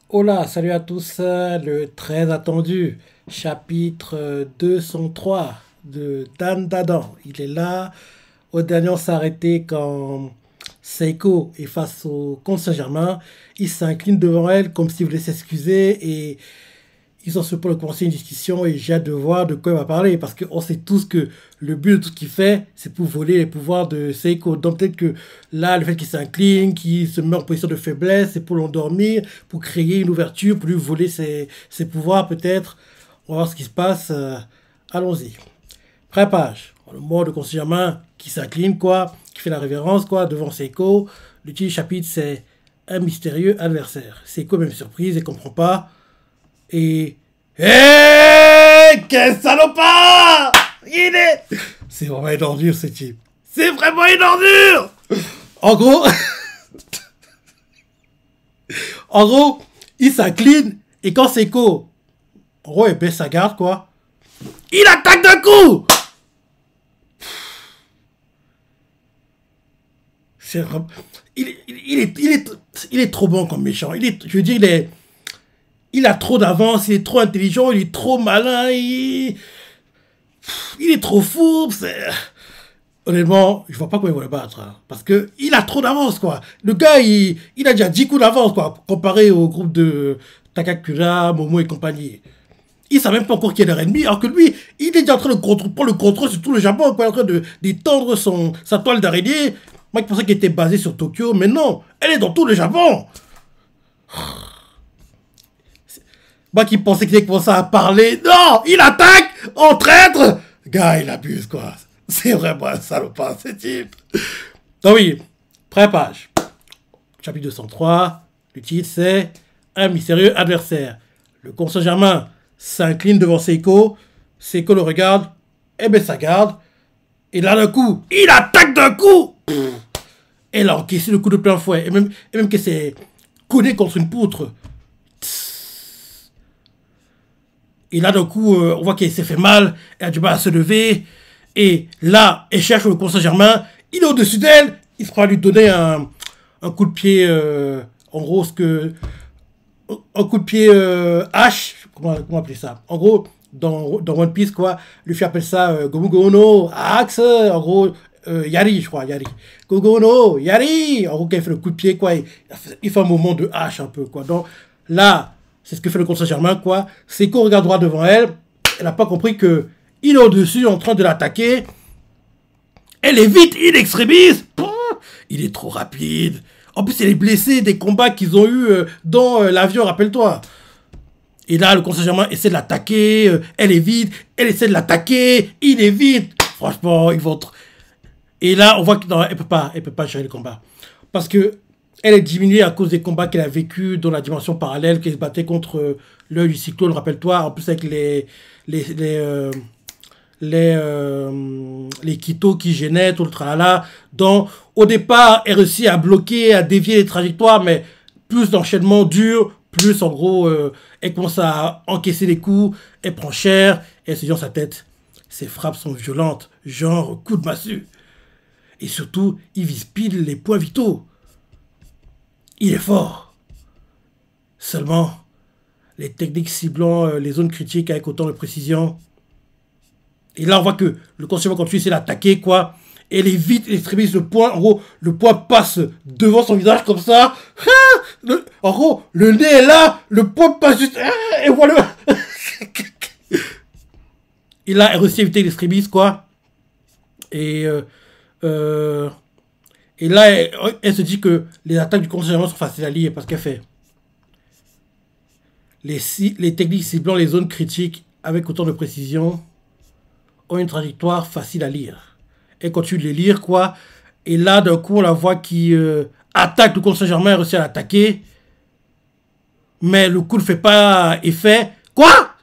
Hola, salut à tous, le très attendu chapitre 203 de Dan Dadan. Il est là. Au dernier, on s'est arrêté quand Seiko est face au comte Saint-Germain. Il s'incline devant elle comme s'il voulait s'excuser et ils ont ce pour commencer une discussion et j'ai hâte de voir de quoi il va parler parce qu'on sait tous que le but de tout ce qu'il fait, c'est pour voler les pouvoirs de Seiko. Donc peut-être que là, le fait qu'il s'incline, qu'il se met en position de faiblesse, c'est pour l'endormir, pour créer une ouverture, pour lui voler ses pouvoirs peut-être. On va voir ce qui se passe. Allons-y. Pré-page. Le mort de conseiller Germain qui s'incline, quoi, qui fait la révérence, quoi, devant Seiko. Le titre du chapitre, c'est un mystérieux adversaire. Seiko, même surprise, elle comprend pas. Et... Hé, quel salopard! Il est... C'est vraiment une ordure, ce type. C'est vraiment une ordure! En gros... en gros, il s'incline, et quand Seiko... En gros, il baisse sa garde, quoi. Il attaque d'un coup! C'est vraiment... Il est trop bon comme méchant. Je veux dire, il a trop d'avance, il est trop intelligent, il est trop malin, il est trop fou. Honnêtement, je vois pas comment il va le battre. Hein, parce que il a trop d'avance, quoi. Le gars, il a déjà 10 coups d'avance, quoi, comparé au groupe de Takakura, Momo et compagnie. Il ne sait même pas encore qui est leur ennemi, alors que lui, il est déjà en train de prendre le contrôle sur tout le Japon, quoi, en train d'étendre sa toile d'araignée. Moi, je pensais qu'elle était basée sur Tokyo, mais non, elle est dans tout le Japon. Moi qui pensais qu'il allait commencer à parler. Non, il attaque en traître. Gars, il abuse, quoi. C'est vraiment un salopard, ce type. Donc oui, pré-page. Chapitre 203. Le titre, c'est un mystérieux adversaire. Le conseil Germain s'incline devant Seiko. Seiko le regarde et baisse sa garde. Et là, d'un coup, il attaque d'un coup. Elle a encaissé le coup de plein fouet. Et même qu'elle s'est cognée contre une poutre. Et là, d'un coup, on voit qu'elle s'est fait mal, elle a du mal à se lever. Et là, elle cherche le conseil Germain. Il est au-dessus d'elle. Il se prend à lui donner un coup de pied, en gros, un coup de pied H. Comment appeler ça? En gros, dans One Piece, quoi, Luffy appelle ça Gomu Gomu no Axe. En gros, Yari, je crois, Yari. Gomu no Yari. En gros, quand il fait le coup de pied, quoi, il fait un mouvement de H un peu, quoi. Donc là, c'est ce que fait le conseil Germain, quoi. Seiko regarde droit devant elle. Elle n'a pas compris que il est au-dessus, en train de l'attaquer. Elle est vite, in extremis. Il est trop rapide. En plus, elle est blessée des combats qu'ils ont eu dans l'avion, rappelle-toi. Et là, le conseil Germain essaie de l'attaquer. Elle est vite. Elle essaie de l'attaquer. Il est vite. Franchement, ils vont... Et là, on voit qu'elle peut pas gérer le combat. Parce que elle est diminuée à cause des combats qu'elle a vécu dans la dimension parallèle, qu'elle se battait contre l'œil du cyclone, rappelle-toi, en plus avec les Kito qui gênaient, tout le tralala. Donc, au départ, elle réussit à bloquer, à dévier les trajectoires, mais plus d'enchaînement dur, plus en gros, elle commence à encaisser les coups, elle prend cher, elle se dit dans sa tête, ses frappes sont violentes, genre coup de massue. Et surtout, il vise pile les points vitaux. Il est fort. Seulement, les techniques ciblant les zones critiques avec autant de précision. Et là, on voit que le conseiller va continuer à l'attaquer, quoi. Et elle est vite, elle extrémise le poing. En gros, le poing passe devant son visage comme ça. En gros, le nez est là, le poing passe juste. Et voilà. Et là, elle réussit à éviter l'extrémisme, quoi. Et et là, elle se dit que les attaques du conseil sont faciles à lire parce qu'elle fait les techniques ciblant les zones critiques avec autant de précision ont une trajectoire facile à lire. Elle continue de les lire, quoi. Et là, d'un coup, on la voit qui attaque le conseil Germain, elle réussit à l'attaquer. Mais le coup ne fait pas effet. Quoi?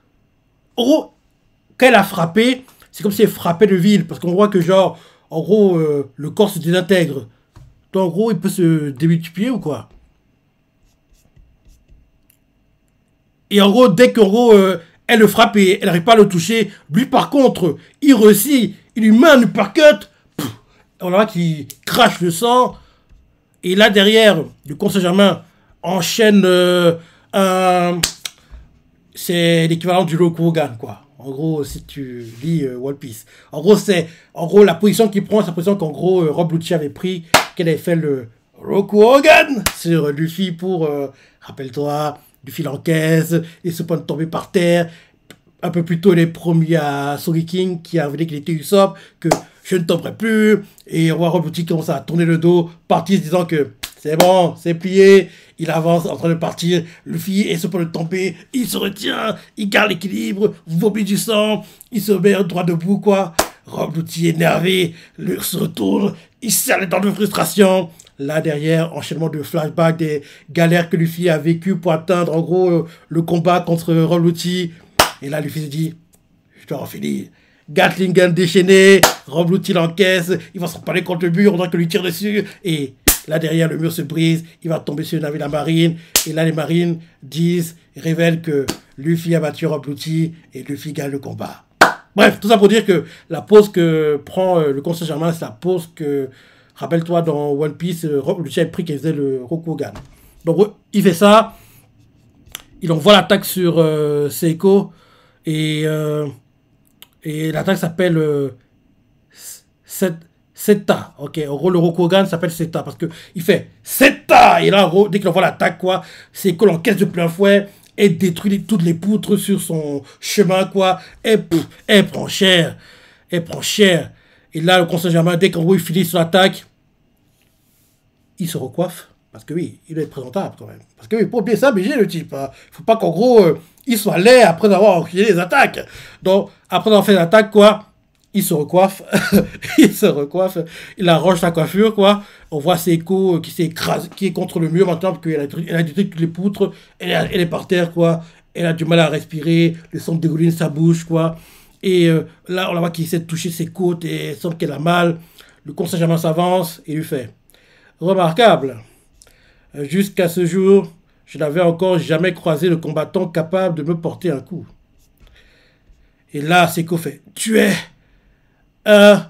En gros, quand elle a frappé, c'est comme si elle frappait le vide. Parce qu'on voit que, genre, en gros, le corps se désintègre. Donc, en gros, il peut se démultiplier ou quoi? Et en gros, dès qu'en gros, elle le frappe et elle n'arrive pas à le toucher, lui, par contre, il réussit, il lui met un uppercut. On voit qu'il crache le sang. Et là, derrière, le conseil Germain enchaîne c'est l'équivalent du Rokugan, quoi. En gros, si tu lis One Piece. En gros, la position qu'il prend, c'est la position qu'en gros, Rob Lucci avait pris, qu'elle avait fait le Rokugan sur Luffy pour, rappelle-toi, Luffy l'encaisse, il se prend de tomber par terre. Un peu plus tôt, il est promis à King qui a révélé qu'il était Usopp, que je ne tomberai plus. Et on voit Rob Lucci commence à tourner le dos, partir disant que c'est bon, c'est plié. Il avance en train de partir. Luffy est sur le point de tomber. Il se retient. Il garde l'équilibre. Vomit du sang. Il se met droit debout, quoi. Rob Lucci énervé. Se retourne. Il serre les dents de frustration. Là, derrière, enchaînement de flashbacks des galères que Luffy a vécues pour atteindre, en gros, le combat contre Rob Lucci. Et là, Luffy se dit, je dois en finir. Gatling Gun déchaîné. Rob Lucci l'encaisse. Il va se reparler contre le mur. On dirait que lui tire dessus. Et là, derrière, le mur se brise. Il va tomber sur le navire de la marine. Et là, les marines révèlent que Luffy a battu Rob Lucci et Luffy gagne le combat. Bref, tout ça pour dire que la pose que prend le Conseil Germain, c'est la pose que, rappelle-toi, dans One Piece, Rob Lucci a pris qu'il faisait le Rokugan. Donc, il fait ça. Il envoie l'attaque sur Seiko. Et l'attaque s'appelle Seta. Ok, en gros, le Rokugan s'appelle Seta parce que il fait Seta. Et là, en gros, dès qu'il envoie l'attaque, quoi, Seiko l'encaisse de plein fouet et détruit toutes les poutres sur son chemin, quoi. Et elle prend cher. Elle prend cher. Et là, le Conseil Germain, dès qu'en gros, il finit son attaque, il se recoiffe. Parce que oui, il est présentable quand même. Parce que oui, pour bien s'habiller le type. Hein. Il ne faut pas qu'en gros, il soit laid après avoir enculé les attaques. Donc, après avoir fait l'attaque, quoi, il se recoiffe. Il se recoiffe. Il arrange sa coiffure, quoi. On voit Seiko qui s'écrase, qui est contre le mur maintenant, parce qu'elle a détruit toutes les poutres. Elle est par terre, quoi. Elle a du mal à respirer. Le sang dégouline sa bouche, quoi. Et là, on la voit qui essaie de toucher ses côtes et elle semble qu'elle a mal. Le Conseil Germain s'avance et lui fait remarquable. Jusqu'à ce jour, je n'avais encore jamais croisé le combattant capable de me porter un coup. Et là, Seiko fait tu es un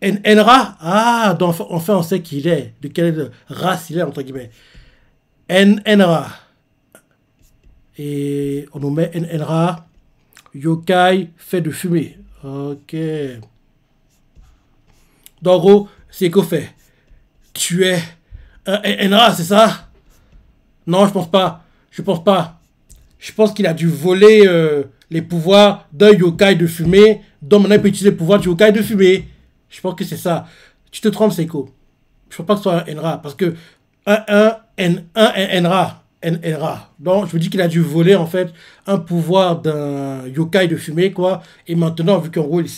Enra. Ah, donc enfin on sait qui il est, de quelle race il est, entre guillemets. Enra. Et on nous met Enra, yokai fait de fumée. Ok. Donc, en gros, Seiko fait tu es Enra, c'est ça? Non, je pense pas. Je pense pas. Je pense qu'il a dû voler les pouvoirs d'un yokai de fumée, dont maintenant il peut utiliser le pouvoir du yokai de fumée. Je pense que c'est ça. Tu te trompes, Seiko. Je pense pas que ce soit un Enra. Parce que un Enra. Donc, je me dis qu'il a dû voler, en fait, un pouvoir d'un yokai de fumée, quoi. Et maintenant, vu qu'en gros, il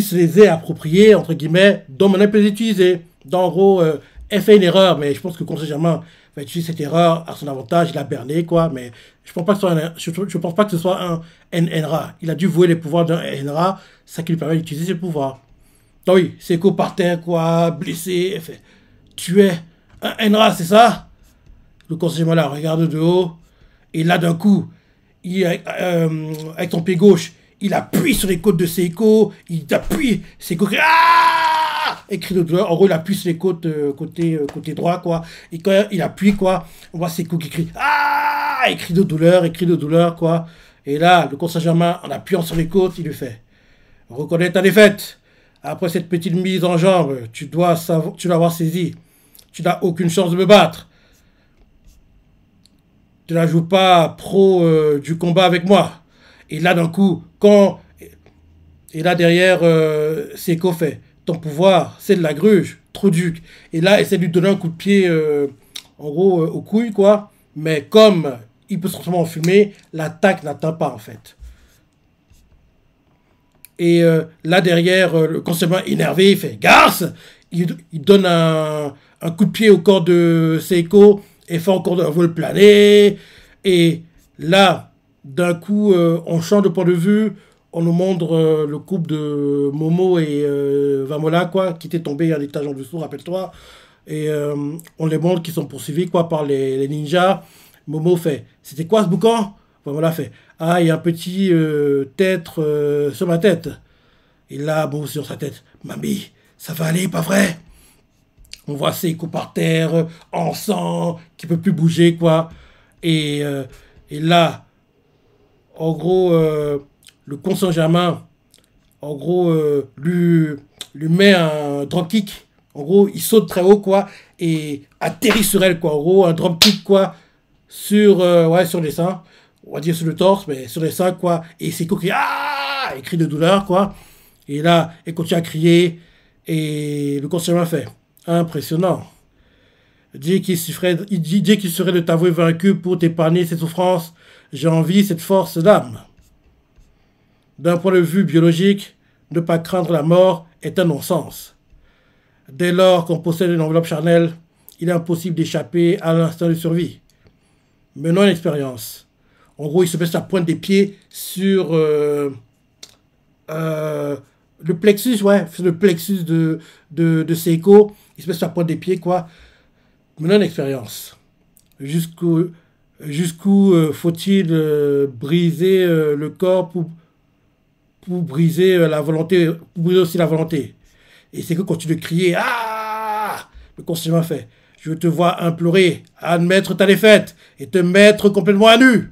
se les est appropriés, entre guillemets, dont maintenant il peut les utiliser. Donc, en gros, elle fait une erreur, mais je pense que le Conseil Germain va utiliser cette erreur à son avantage. Il a berné, quoi, mais je pense pas que ce soit un Enra. Il a dû vouer les pouvoirs d'un Enra, ça qui lui permet d'utiliser ses pouvoirs. Donc oui, Seiko par terre, quoi, blessé, elle fait tu es un Enra, c'est ça? Le Conseil Germain la regarde de haut, et là d'un coup, avec son pied gauche, il appuie sur les côtes de Seiko, il appuie, Seiko crie ah! Et crie de douleur. En gros, il appuie sur les côtes côté droit, quoi. Et quand il appuie, quoi, on voit Seiko qui crie ah! Et crie de douleur, quoi. Et là, le Conseil Germain, en appuyant sur les côtes, il lui fait reconnais ta défaite. Après cette petite mise en jambe, tu dois avoir saisi. Tu n'as aucune chance de me battre. Tu ne joues pas pro du combat avec moi. Et là, d'un coup, et là, derrière, Seiko fait ton pouvoir, c'est de la gruge, trop duc. Et là, essaie de lui donner un coup de pied, en gros, aux couilles, quoi. Mais comme il peut se transformer en fumée, l'attaque n'atteint pas, en fait. Et là, derrière, le conséquent énervé, il fait garce. Il donne un coup de pied au corps de Seiko et fait encore un vol plané. Et là, d'un coup, on change de point de vue. On nous montre le couple de Momo et Vamola, quoi, qui étaient tombés à l'étage en dessous, rappelle-toi. Et on les montre qu'ils sont poursuivis, quoi, par les ninjas. Momo fait c'était quoi ce boucan? Vamola fait ah, il y a un petit têtre sur ma tête. Et là, bon, sur sa tête, mamie, ça va aller, pas vrai? On voit Seiko par terre, en sang, qui peut plus bouger, quoi. Et, euh, et là, en gros, le con Saint-Germain, en gros, lui met un dropkick. En gros, il saute très haut, quoi, et atterrit sur elle, quoi. En gros, un dropkick, quoi, sur, ouais, sur les seins. On va dire sur le torse, mais sur les seins, quoi. Et Seiko qui, ah, et crie de douleur, quoi. Et là, elle continue à crier. Et le con Saint-Germain fait, impressionnant. Dis qu'il serait de t'avouer vaincu pour t'épargner cette souffrance. J'ai envie cette force d'âme. D'un point de vue biologique, ne pas craindre la mort est un non-sens. Dès lors qu'on possède une enveloppe charnelle, il est impossible d'échapper à l'instinct de survie. Menons une expérience. En gros, il se met sa pointe des pieds sur le plexus, ouais, sur le plexus de Seiko. Il se met sa pointe des pieds, quoi. Menons une expérience. Jusqu'où faut-il briser le corps pour briser la volonté, pour briser aussi la volonté. Et c'est que continue de crier, ah, le conseiller m'a fait, je te vois implorer, admettre ta défaite et te mettre complètement à nu.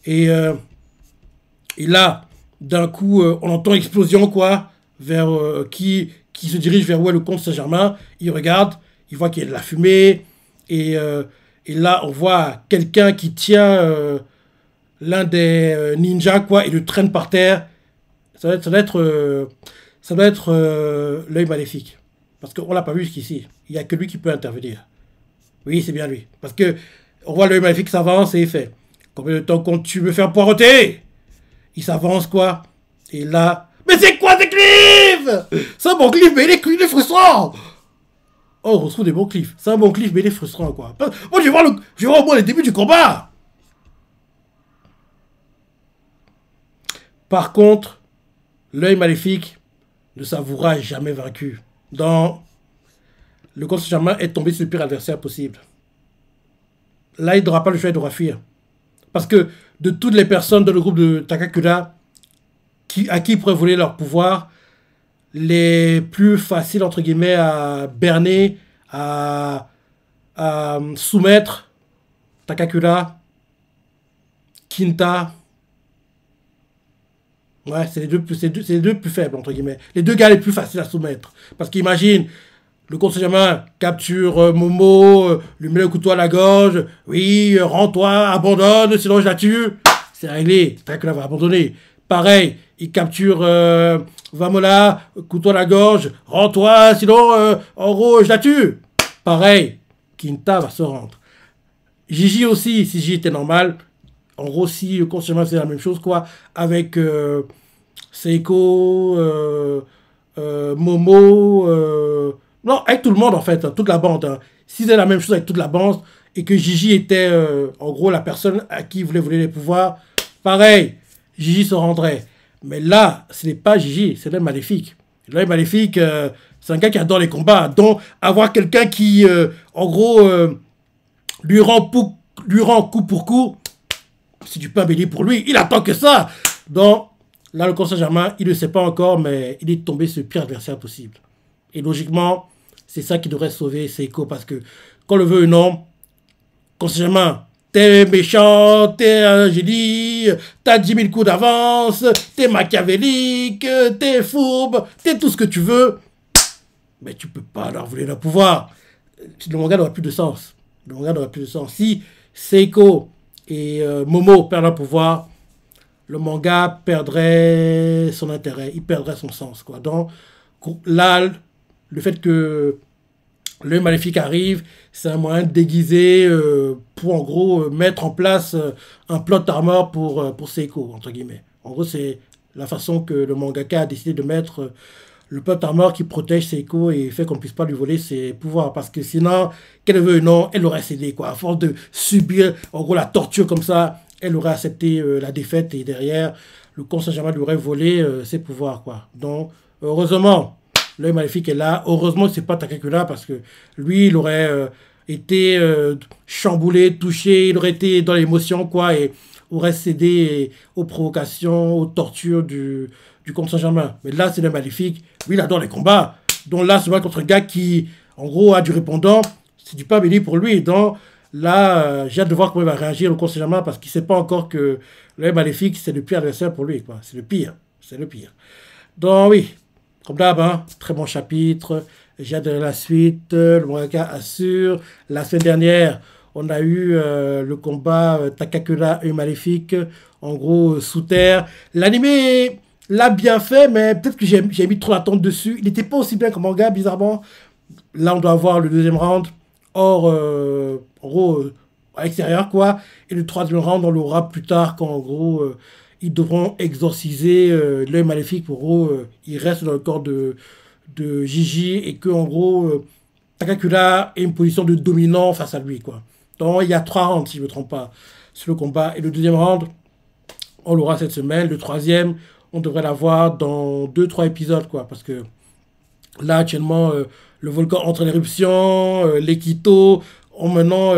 Et, euh, et là, d'un coup, on entend explosion, quoi, vers qui se dirige vers où est le comte Saint-Germain. Il regarde, il voit qu'il y a de la fumée, et, euh, et là, on voit quelqu'un qui tient l'un des ninjas, quoi, et le traîne par terre. Ça doit être l'œil maléfique. Parce qu'on ne l'a pas vu jusqu'ici. Il n'y a que lui qui peut intervenir. Oui, c'est bien lui. Parce que on voit l'œil maléfique s'avance et il fait, combien de temps comptes-tu me faire poireauter? Il s'avance, quoi. Et là, mais c'est quoi ces cliffs? C'est un bon cliff, mais il est frustrant. Oh, on retrouve des bons cliffs. C'est un bon cliff, mais il est frustrant, quoi. Moi, je vais voir au moins les débuts du combat. Par contre, l'œil maléfique ne s'avouera jamais vaincu. Dans le comte Saint-Germain est tombé sur le pire adversaire possible. Là, il n'aura pas le choix, il devra fuir. Parce que de toutes les personnes dans le groupe de Takakura à qui il pourrait voler leur pouvoir, les plus faciles, entre guillemets, à berner, à soumettre, Takakura, Kinta. Ouais, c'est les deux plus faibles, entre guillemets. Les deux gars les plus faciles à soumettre. Parce qu'imagine, le comte Saint-Germain capture Momo, lui met le couteau à la gorge. Oui, rends-toi, abandonne, sinon je la tue. C'est réglé. C'est vrai que là, va abandonner. Pareil, il capture Vamola, couteau à la gorge. Rends-toi, sinon, en gros, je la tue. Pareil, Kinta va se rendre. Gigi aussi, si Gigi était normal, en gros, si le comte Saint-Germain c'est la même chose, quoi, avec Seiko, Momo, non, avec tout le monde en fait, hein, toute la bande. Hein. Si c'est la même chose avec toute la bande et que Gigi était en gros la personne à qui il voulait voler les pouvoirs, pareil, Gigi se rendrait. Mais là, ce n'est pas Gigi, c'est l'œil maléfique. L'œil maléfique, c'est un gars qui adore les combats. Donc, avoir quelqu'un qui, en gros, lui rend coup pour coup, c'est du pain béni pour lui. Il attend que ça. Donc, là, le comte Saint-Germain, il ne sait pas encore, mais il est tombé sur le pire adversaire possible. Et logiquement, c'est ça qui devrait sauver Seiko, parce que, qu'on le veut ou non, comte Saint-Germain, t'es méchant, t'es un génie, t'as 10 000 coups d'avance, t'es machiavélique, t'es fourbe, t'es tout ce que tu veux, mais tu peux pas leur voler leur pouvoir. Le manga n'aura plus de sens. Le manga n'aura plus de sens. Si Seiko et Momo perdent leur pouvoir, le manga perdrait son intérêt, il perdrait son sens, quoi. Donc là, le fait que l'œil maléfique arrive, c'est un moyen déguisé pour en gros mettre en place un plot armor pour Seiko, entre guillemets. En gros, c'est la façon que le mangaka a décidé de mettre le plot armor qui protège Seiko et fait qu'on ne puisse pas lui voler ses pouvoirs. Parce que sinon, qu'elle veut ou non, elle aurait cédé, quoi. À force de subir en gros la torture comme ça, elle aurait accepté la défaite et derrière, le comte Saint-Germain lui aurait volé ses pouvoirs, quoi. Donc, heureusement, l'œil maléfique est là. Heureusement que c'est pas Takakura parce que lui, il aurait été chamboulé, touché, il aurait été dans l'émotion, quoi, et aurait cédé aux provocations, aux tortures du comte Saint-Germain. Mais là, c'est le maléfique. Lui, il adore les combats. Donc là, c'est vrai contre un gars qui, en gros, a du répondant, c'est du pas béni pour lui. Donc là, j'ai hâte de voir comment il va réagir le conseil Germain parce qu'il ne sait pas encore que le Maléfique, c'est le pire adversaire pour lui, quoi. C'est le pire. C'est le pire. Donc oui, comme d'hab, hein, très bon chapitre. J'ai hâte de la suite. Le manga assure. La semaine dernière, on a eu le combat Takakura et Maléfique, en gros, sous terre. L'animé l'a bien fait, mais peut-être que j'ai mis trop d'attente dessus. Il n'était pas aussi bien que manga, bizarrement. Là, on doit avoir le deuxième round. Or, en gros, à l'extérieur, quoi. Et le troisième round, on l'aura plus tard, quand, en gros, ils devront exorciser l'œil maléfique. Pour, en gros, il reste dans le corps de Gigi et que, en gros, Takakura est une position de dominant face à lui, quoi. Donc, il y a trois rounds, si je ne me trompe pas, sur le combat. Et le deuxième round, on l'aura cette semaine. Le troisième, on devrait l'avoir dans deux trois épisodes, quoi. Parce que là, actuellement, le volcan entre en éruption, l'Ekito, en menant,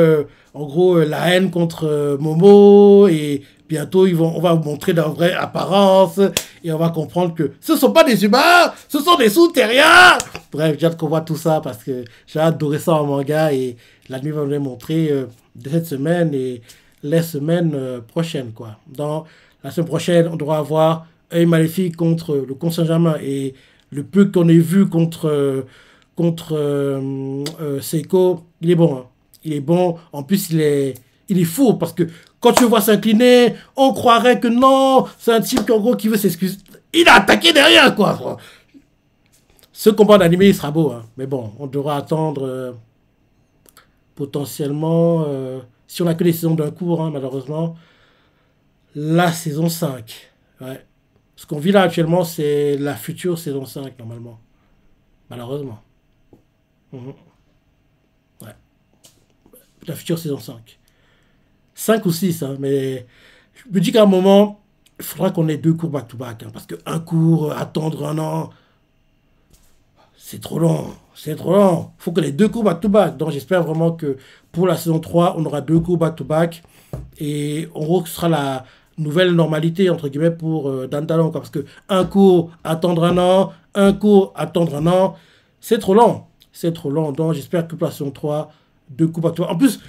en gros, la haine contre Momo, et bientôt, on va vous montrer leur vraie apparence, et on va comprendre que ce ne sont pas des humains, ce sont des sous-terriens. Bref, j'ai hâte qu'on voit tout ça, parce que j'ai adoré ça en manga, et la nuit va nous les montrer de cette semaine, et les semaines prochaines, quoi. Dans la semaine prochaine, on devra avoir Œil Maléfique contre le Conseil Saint-Germain, et le peu qu'on ait vu contre Seiko, il est bon. Hein. Il est bon. En plus, il est fou parce que quand tu le vois s'incliner, on croirait que non, c'est un type en gros qui veut s'excuser. Il a attaqué derrière, quoi. Ce combat d'animé, il sera beau. Hein. Mais bon, on devra attendre potentiellement, si on n'a que les saisons d'un cours, hein, malheureusement, la saison 5. Ouais. Ce qu'on vit là actuellement, c'est la future saison 5, normalement. Malheureusement. Mhm. Ouais. La future saison 5. 5 ou 6, hein, mais je me dis qu'à un moment, il faudra qu'on ait deux cours back-to-back. Hein, parce qu'un cours, attendre un an, c'est trop long. C'est trop long. Il faut qu'on ait deux cours back-to-back. Donc j'espère vraiment que pour la saison 3, on aura deux cours back-to-back. Et en gros, ce sera la nouvelle normalité, entre guillemets, pour Dantalon. Parce que un cours, attendre un an, un cours, attendre un an, c'est trop long. C'est trop long. Donc j'espère que pour la saison 3, deux cours back-to-back. En plus,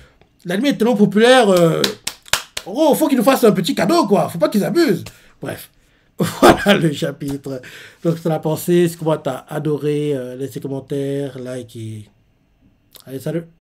l'anime est tellement populaire. En gros, il faut qu'ils nous fassent un petit cadeau, quoi. Faut pas qu'ils abusent. Bref. Voilà le chapitre. Donc, c'est la pensée. Si tu as adoré, laissez commentaires, like et... Allez, salut.